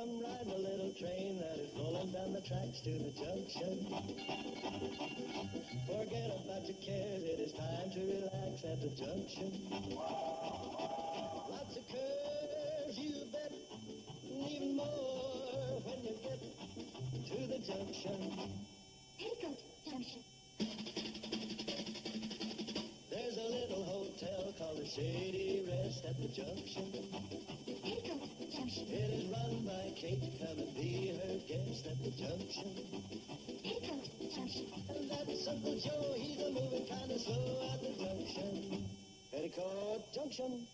I'm riding a little train that is rolling down the tracks to the junction. Forget about your cares, it is time to relax at the junction. Lots of curves, you bet, even more when you get to the junction. Petticoat Junction. There's a little hotel called the Shady Rest at the junction. Petticoat Junction. It is run by Kate. Come and be her guest at the junction. Petticoat Junction. And that's Uncle Joe. He's a moving kind of slow at the junction. Petticoat Junction.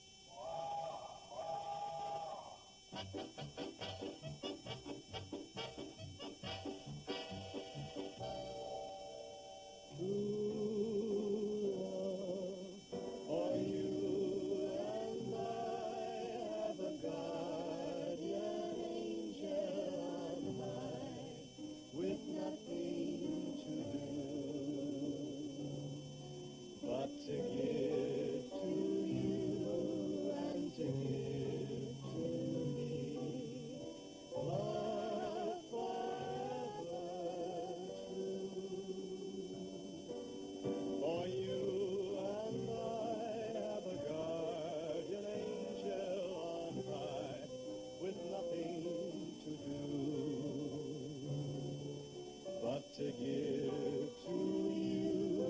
To give to you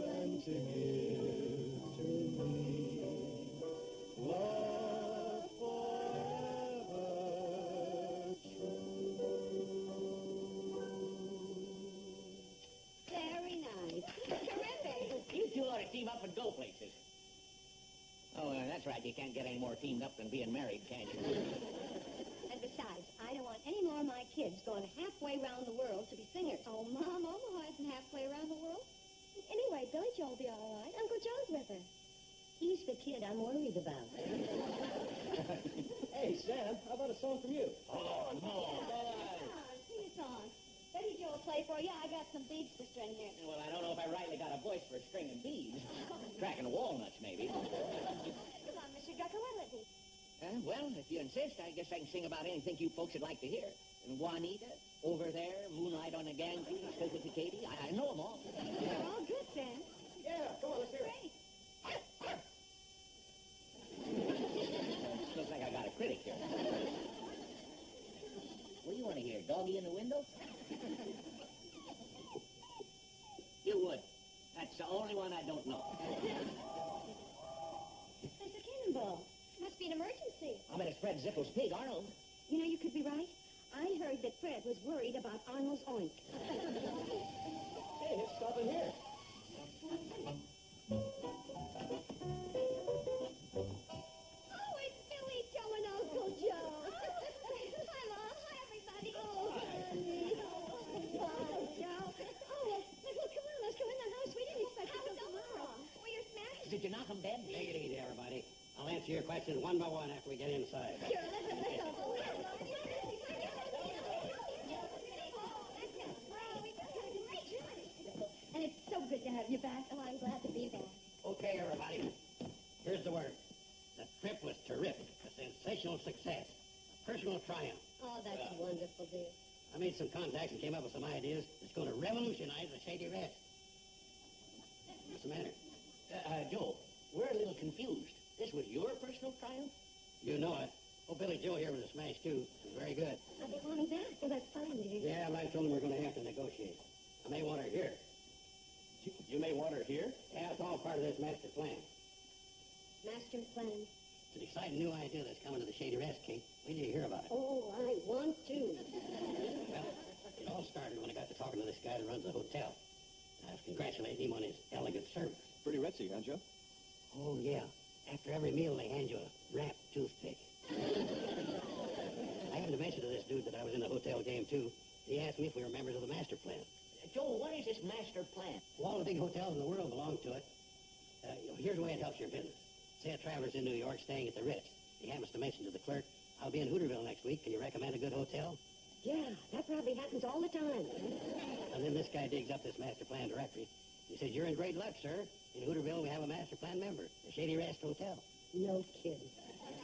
and to give to me love forever true. Very nice. Terrific. You two ought to team up and go places. Oh, that's right. You can't get any more teamed up than being married, can you? And besides, I don't want any more of my kids going halfway around the world to be singers. Oh, Mom, Omaha isn't halfway around the world. Anyway, Billy Joe will be all right. Uncle Joe's with her. He's the kid I'm worried about. Hey, Sam, how about a song from you? Oh, no. Come on, sing a song. Billy Joe will play for you. I got some beads to string here. Well, I don't know if I rightly got a voice for stringing beads. Cracking walnuts, maybe. Come on, Mr. Drucker, what'll it be? Well, if you insist, I guess I can sing about anything you folks would like to hear. And Juanita, Over There, Moonlight on the Ganges, Cocoa Katie. I know them all. They're all good, Sam. Yeah, come on, let's hear it. Great. Looks like I got a critic here. What do you want to hear? Doggy in the window? You would. That's the only one I don't know. There's a cannonball. Must be an emergency. I bet it's Fred Zippel's pig, Arnold. You know, you could be right. I heard that Fred was worried about Arnold's oink. Hey, let's stop in here. Oh, it's Billy Joe and Uncle Joe. Hi, Mom. Hi, everybody. Oh, honey. Oh, Joe. Oh, look, come on. Let's go in the house. We didn't expect you till tomorrow. Well, you're smashed. Did you knock him dead? Take it easy, everybody. I'll answer your questions one by one after we get inside. Sure, let's go. And it's so good to have you back. Oh, I'm glad to be back. Okay, everybody. Here's the word. The trip was terrific. A sensational success. A personal triumph. Oh, that's wonderful, dear. I made some contacts and came up with some ideas that's going to revolutionize the Shady Rest. What's the matter? Joe, we're a little confused. This was your personal triumph? You know it. Oh, Billy Joe here was a smash, too. It was very good. Oh, they want me back. Well, that's fine, dear. Yeah, I told him we're going to have to negotiate. I may want her here. You may want her here? Yeah, it's all part of this master plan. Master plan. It's an exciting new idea that's coming to the Shady Rest, Kate. Wait till you hear about it. Oh, I want to. Well, it all started when I got to talking to this guy that runs the hotel. I was congratulating him on his elegant service. Pretty ritzy, huh, Joe? Oh, yeah. After every meal, they hand you a wrapped toothpick. I happened to mention to this dude that I was in the hotel game, too. He asked me if we were members of the master plan. Joe, what is this master plan? Well, all the big hotels in the world belong to it. Here's the way it helps your business. Say a traveler's in New York staying at the Ritz. He happens to mention to the clerk, I'll be in Hooterville next week. Can you recommend a good hotel? Yeah, that probably happens all the time. And then this guy digs up this master plan directory. He says, you're in great luck, sir. In Hooterville, we have a master plan member, the Shady Rest Hotel. No kidding.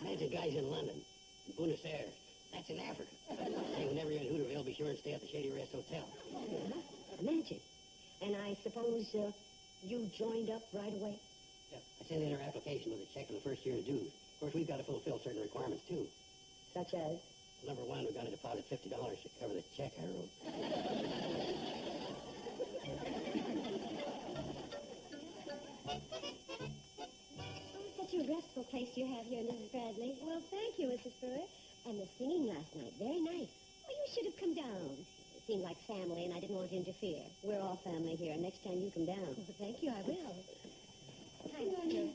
Imagine guys in London, in Buenos Aires, That's in Africa. Say, whenever you're in Hooterville, be sure and stay at the Shady Rest Hotel. Imagine. And I suppose you joined up right away? Yep. I sent in our application with a check for the first year of dues. Of course, we've got to fulfill certain requirements, too. Such as? Number one, we've got to deposit $50 to cover the check I wrote. Such a restful place you have here, Mrs. Bradley. Well, thank you, Mrs. Brewer. And the singing last night, very nice. Well, you should have come down. It seemed like family, and I didn't want to interfere. We're all family here. Next time you come down. Well, thank you, I will. Hi, Mom.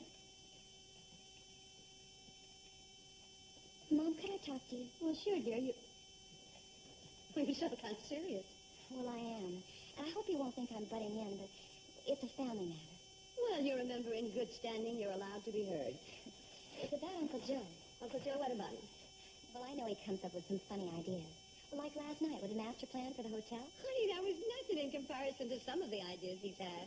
Mom, can I talk to you? Well, sure, dear. Well, you sound kind of serious. Well, I am. And I hope you won't think I'm butting in, but it's a family matter. Well, you remember in good standing, you're allowed to be heard. It's about Uncle Joe. Uncle Joe, what about him? Well, I know he comes up with some funny ideas. Well, like last night with the master plan for the hotel. Honey, that was nothing in comparison to some of the ideas he's had.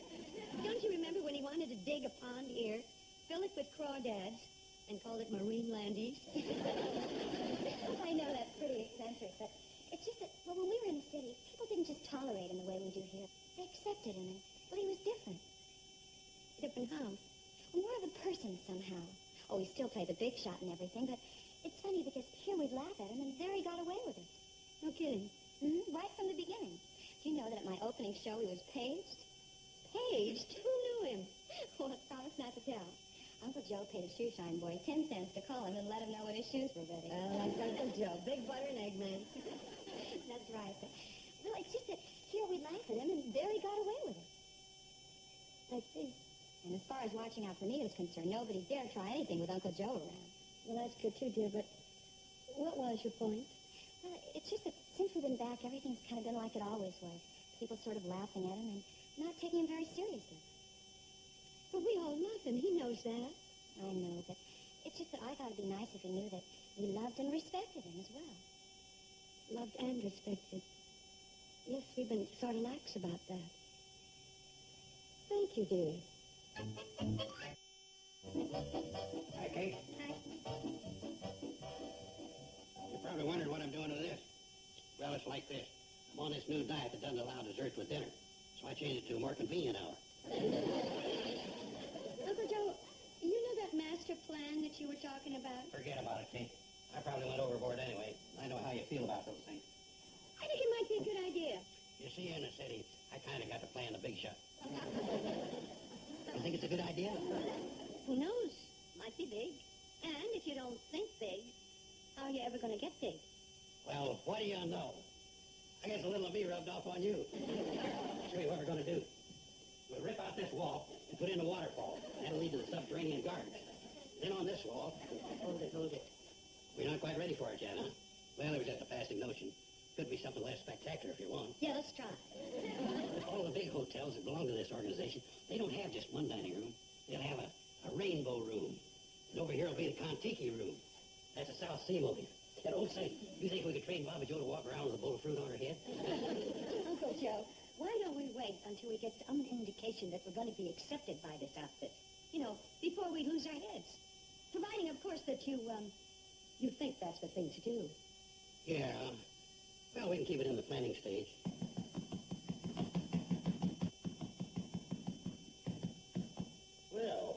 Don't you remember when he wanted to dig a pond here, fill it with crawdads, and call it Marine Landies? I know that's pretty eccentric, but it's just that, well, when we were in the city, people didn't just tolerate him the way we do here. They accepted him, and, well, he was different. Different how? Well, more of a person somehow. Oh, he still played the big shot and everything, but it's funny because here we'd laugh at him, and there he got away with it. No kidding. Mm-hmm. Right from the beginning. Do you know that at my opening show he was paged? Paged? Who knew him? Well, promise not to tell. Uncle Joe paid a shoe shine boy 10 cents to call him and let him know when his shoes were ready. Oh, that's Uncle Joe. Big butter and egg man. That's right. But, well, it's just that here we laugh at him, and there he got away with it. I see. And as far as watching out for me is concerned, nobody dare try anything with Uncle Joe around. Well, that's good too, dear, but what was your point? Well, it's just that since we've been back, everything's kind of been like it always was. People sort of laughing at him and not taking him very seriously. But we all love him. He knows that. I know, but it's just that I thought it'd be nice if he knew that we loved and respected him as well. Loved and respected. Yes, we've been sort of lax about that. Thank you, dear. Hi, Kate. Hi. You're probably wondering what I'm doing with this. Well, it's like this. I'm on this new diet that doesn't allow dessert with dinner, so I changed it to a more convenient hour. Uncle Joe, you know that master plan that you were talking about? Forget about it, Kate. I probably went overboard anyway. I know how you feel about those things. I think it might be a good idea. You see, in the city, I kind of got to play in the big shot. You think it's a good idea? Who knows? Might be big. And if you don't think big, how are you ever going to get big? Well, what do you know? I guess a little of me rubbed off on you. I'll show you what we're going to do. We'll rip out this wall and put in a waterfall. That'll lead to the subterranean gardens. Then on this wall... Hold it. We're not quite ready for it yet, huh? Well, it was just a passing notion. Could be something less spectacular if you want. Yeah, let's try. All the big hotels that belong to this organization, they don't have just one dining room. They'll have a rainbow room. And over here will be the Kon-Tiki room. That's a South Sea movie. And oh, say, you think we could train Bobby Joe to walk around with a bowl of fruit on her head? Uncle Joe, why don't we wait until we get some indication that we're going to be accepted by this outfit? You know, before we lose our heads. Providing, of course, that you think that's the thing to do. Yeah. Well, we can keep it in the planning stage. Well,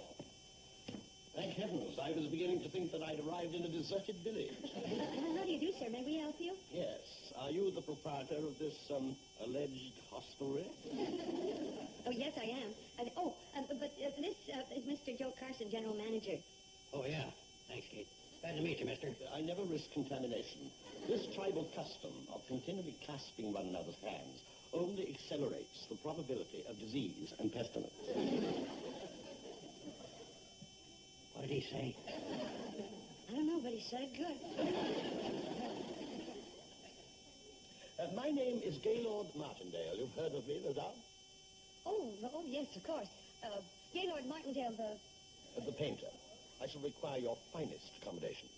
thank heavens, I was beginning to think that I'd arrived in a deserted village. How do you do, sir? May we help you? Yes. Are you the proprietor of this, alleged hostelry? Oh, yes, I am. But this is Mr. Joe Carson, general manager. Oh, yeah. Thanks, Kate. Glad to meet you, mister. I never risk contamination. This tribal custom of continually clasping one another's hands only accelerates the probability of disease and pestilence. What did he say? I don't know, but he said it good. My name is Gaylord Martindale. You've heard of me, no doubt? Oh, yes, of course. Gaylord Martindale, The painter. I shall require your finest accommodations.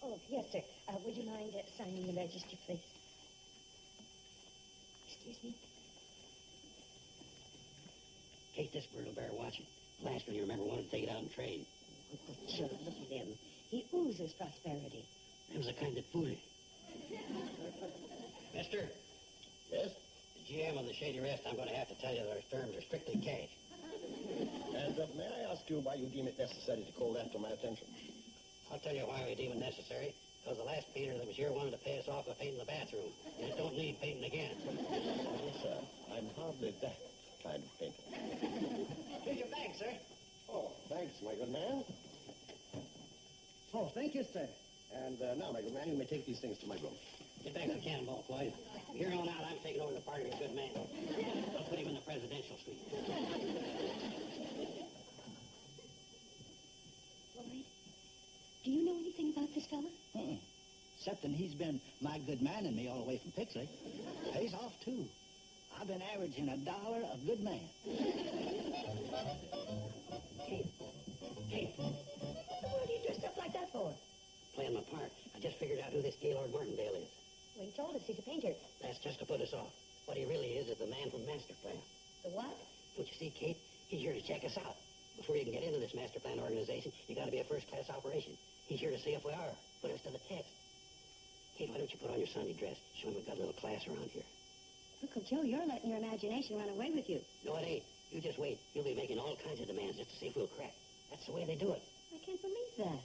Oh, yes, sir. Would you mind signing the register, please? Excuse me. Kate, this bird will bear watching. Last one, you remember, wanted to take it out and trade. Uncle Joe, look at him. He oozes prosperity. That was the kind that fooled you. Mister, Yes? the GM of the Shady Rest, I'm going to have to tell you that our terms are strictly cash. And may I ask you why you deem it necessary to call that to my attention? I'll tell you why we deem it necessary. Because the last painter that was here wanted to pay us off for painting the bathroom. And it don't need painting again. Yes, sir. I'm hardly that kind of painter. Here's your bag, sir. Oh, thanks, my good man. Oh, thank you, sir. And now, my good man, you may take these things to my room. Get back to Cannonball, Floyd. From here on out, I'm taking over the part of your good man. I'll put him in the presidential suite. Floyd, do you know anything about this fella? Excepting he's been my good man and me all the way from Pixley. Pays off, too. I've been averaging $1 a good man. Kate. Kate. What are you dressed up like that for? Playing my part. I just figured out who this Gaylord Martindale is. Well, he told us he's a painter. That's just to put us off. What he really is the man from Master Plan. The what? Don't you see, Kate? He's here to check us out. Before you can get into this Master Plan organization, you got to be a first-class operation. He's here to see if we are. Put us to the test. Kate, why don't you put on your Sunday dress? Show him we've got a little class around here. Uncle Joe, you're letting your imagination run away with you. No, it ain't. You just wait. You'll be making all kinds of demands just to see if we'll crack. That's the way they do it. I can't believe that.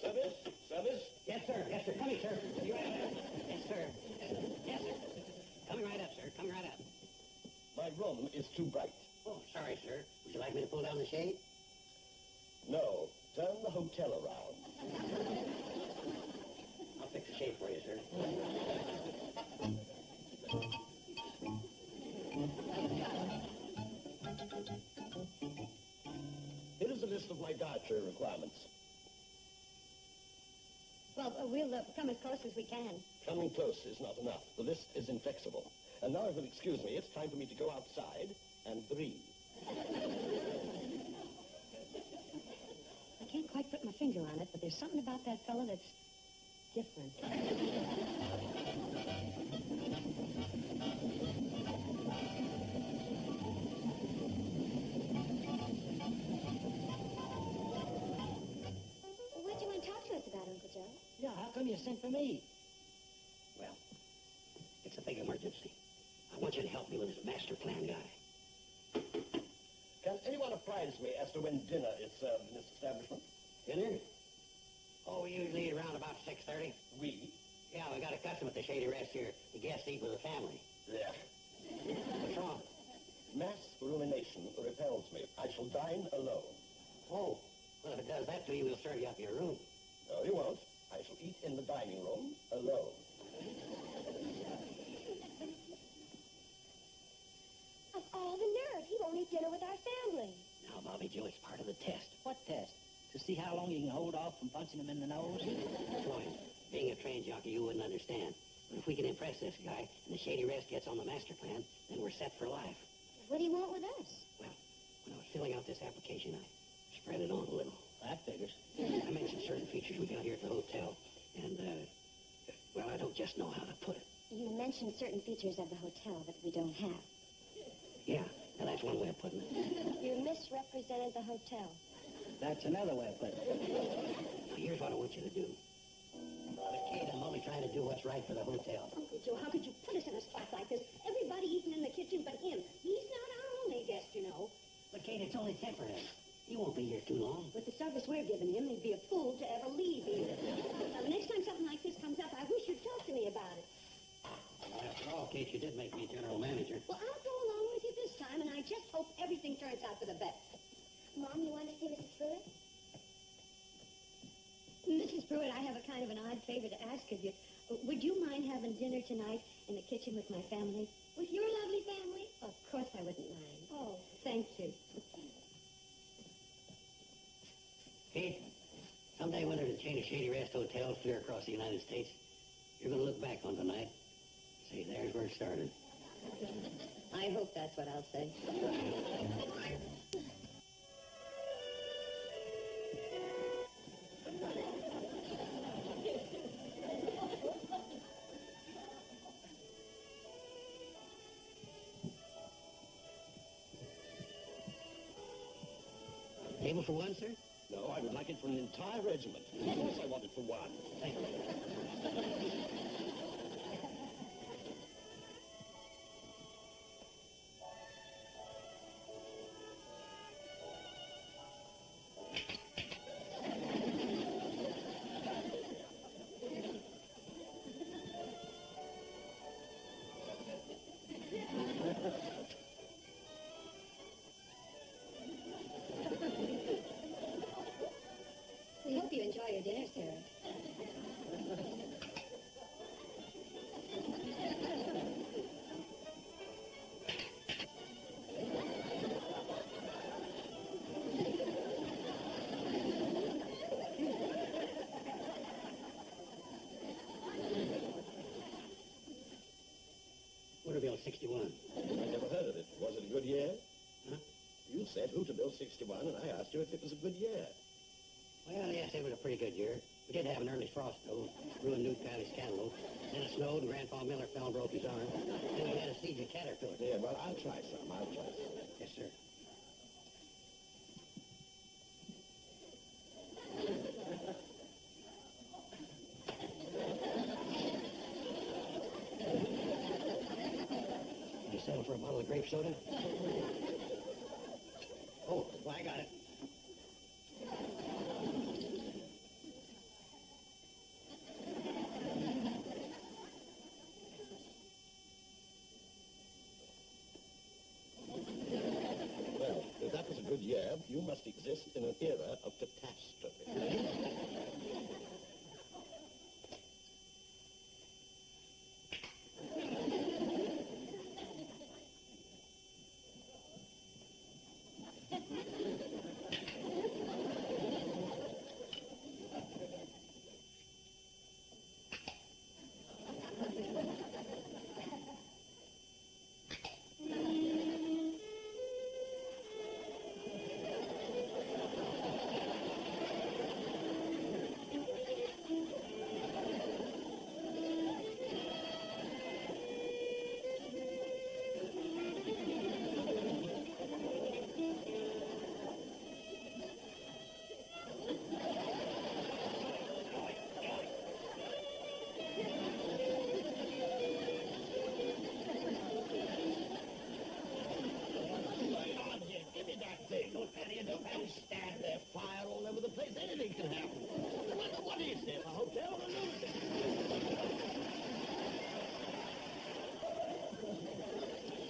Service? Service? Yes, sir. Yes, sir. Coming, sir. You right there? Yes, sir. Yes, sir. Coming right up, sir. Coming right up. My room is too bright. Oh, sorry, sir. Would you like me to pull down the shade? No, turn the hotel around. I'll fix the shade for you, sir. Here is a list of my dietary requirements. Well, we'll come as close as we can. Coming close is not enough. The list is inflexible. And now, if you'll excuse me, it's time for me to go outside and breathe. I can't quite put my finger on it, but there's something about that fella that's different. What do you want to talk to us about, Uncle Joe? Yeah, how come you sent for me? Well, it's a big emergency. I want you to help me with this master plan guy. Can anyone apprise me as to when dinner is served in this establishment? Dinner? Oh, we usually eat around about 6:30. We? Yeah, we got a custom at the Shady Rest here. The guests eat with the family. Yeah. What's wrong? Mass rumination repels me. I shall dine alone. Oh, well, if it does that to you, we'll serve you up in your room. No, you won't. I shall eat in the dining room alone. Of all the nerve, he won't eat dinner with our family. Now, Bobby Joe, it's part of the test. What test? To see how long you can hold off from punching him in the nose? Floyd, being a train jockey, you wouldn't understand. But if we can impress this guy and the Shady Rest gets on the master plan, then we're set for life. What do you want with us? Well, when I was filling out this application, I spread it on a little. That figures. I mentioned certain features we got here at the hotel. And, well, I don't just know how to put it. You mentioned certain features of the hotel that we don't have. Yeah, now that's one way of putting it. You misrepresented the hotel. That's another way of putting it. Now, here's what I want you to do. But, Kate, I'm only trying to do what's right for the hotel. Uncle Joe, how could you put us in a spot like this? Everybody eating in the kitchen but him. He's not our only guest, you know. But, Kate, it's only temporary. He won't be here too long. With the service we're giving him, he'd be a fool to ever leave here. Now, the next time something like this comes up, I wish you'd talk to me about it. Well, after all, Kate, you did make me general manager. Well, I'll go along with you this time, and I just hope everything turns out for the best. Mom, you want to see Mrs. Pruitt? Mrs. Pruitt, I have a kind of an odd favor to ask of you. Would you mind having dinner tonight in the kitchen with my family? With your lovely family? Of course I wouldn't mind. Oh, thank you. Kate, someday when there's a chain of Shady Rest hotels clear across the United States, you're going to look back on tonight. Say, there's where it started. I hope that's what I'll say. Table for one, sir? No, I would like it for an entire regiment. Of course I want it for one. Thank you. your dinner, sir. Hooterville 61. I never heard of it. Was it a good year? Huh? You said Hooterville 61, and I asked you if it was a good year. Well, yes, it was a pretty good year. We did have an early frost, though. Ruined Newt County's cantaloupe. Then it snowed, and Grandpa Miller fell and broke his arm. Then we had a siege of caterpillars. Yeah, well, I'll try some. I'll try some. Yes, sir. You settle for a bottle of grape soda? Oh, well, I got it. Well, if that was a good year, you must exist in an era of catastrophe. Stand there, fire all over the place. Anything can happen. What is this, a hotel or a lunatic?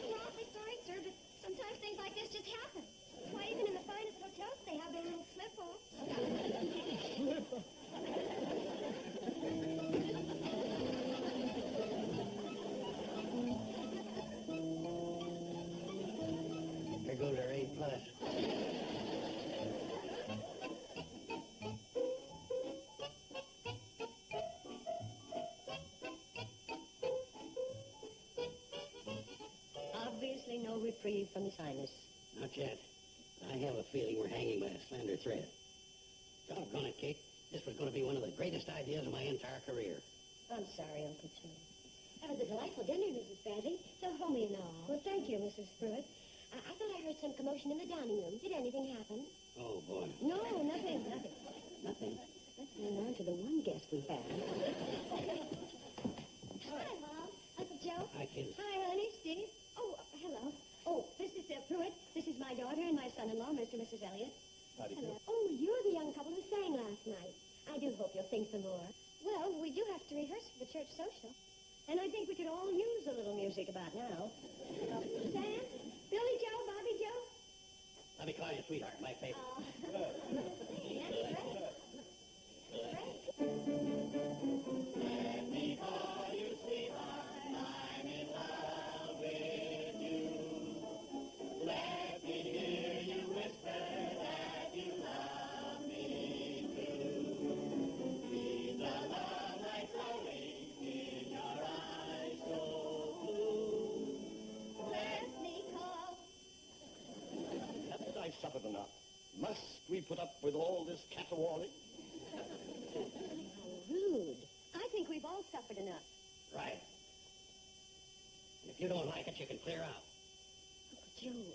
We're awfully sorry, sir, but sometimes things like this just happen. Why, even in the finest hotels, they have their little slip-offs. There goes our A+. Obviously no reprieve from the sinus. Not yet. I have a feeling we're hanging by a slender thread. Doggone it, Kate. This was going to be one of the greatest ideas of my entire career. I'm sorry, Uncle Joe. That was a delightful dinner, Mrs. Bradley. So homey and all. Well, thank you, Mrs. Pruitt. I thought I heard some commotion in the dining room. Did anything happen? Oh, boy. No, nothing. Nothing. Let's move on to the one guest we have. Hi, Mom. Uncle Joe. Hi, kid. Hi, honey. Steve. Oh, hello. Oh, this is Pruitt. This is my daughter and my son-in-law, Mr. and Mrs. Elliott. Hello. Oh, you're the young couple who sang last night. I do hope you'll sing some more. Well, we do have to rehearse for the church social. And I think we could all use a little music about now. Sam? Billy Joe? Bobby Joe? Let me call you sweetheart, my favorite. Let me call you sweetheart, I'm in love with you. Let me hear you whisper that you love me too. Keep the love light glowing in your eyes so blue. Let me call. Haven't I suffered enough? Must we put up with all this caterwauling? How rude. I think we've all suffered enough. Right. And if you don't like it, you can clear out. Uncle Joe.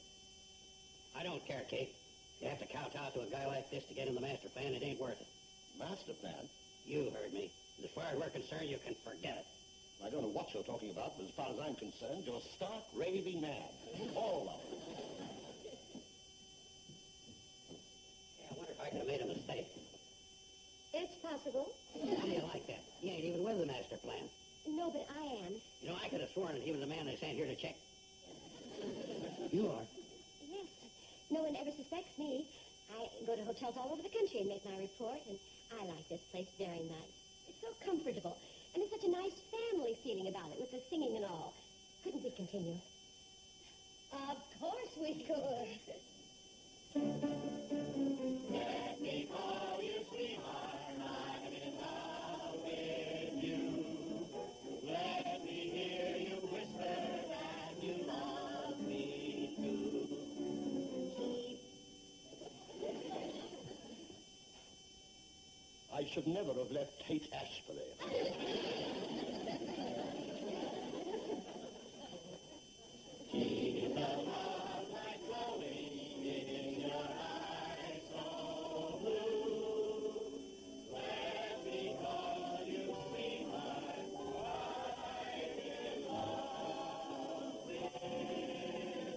I don't care, Kate. If you have to kowtow to a guy like this to get in the master plan, it ain't worth it. Master plan? You heard me. As far as we're concerned, you can forget it. I don't know what you're talking about, but as far as I'm concerned, you're stark raving mad. All of it. Yeah, I wonder if I could have made a mistake. It's possible. How do you like that? He ain't even with the master plan. No, but I am. You know, I could have sworn that he was the man they sent here to check. You are. Yes. No one ever suspects me. I go to hotels all over the country and make my report, and I like this place very much. It's so comfortable, and there's such a nice family feeling about it with the singing and all. Couldn't we continue? Of course we could. Let me call you sweetheart, I'm in love with you. Let me hear you whisper that you love me too. I should never have left Kate Ashbury. Keep the love light glowing in your eyes so blue. Let me call you sweetheart, I'm in love with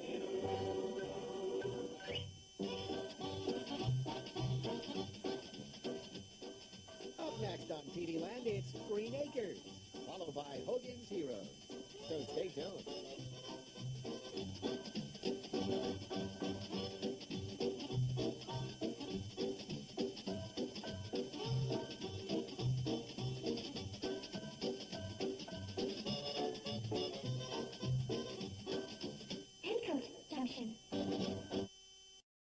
you. Up next on TV Land, it's Green Acres, followed by Hogan's Heroes. So stay tuned.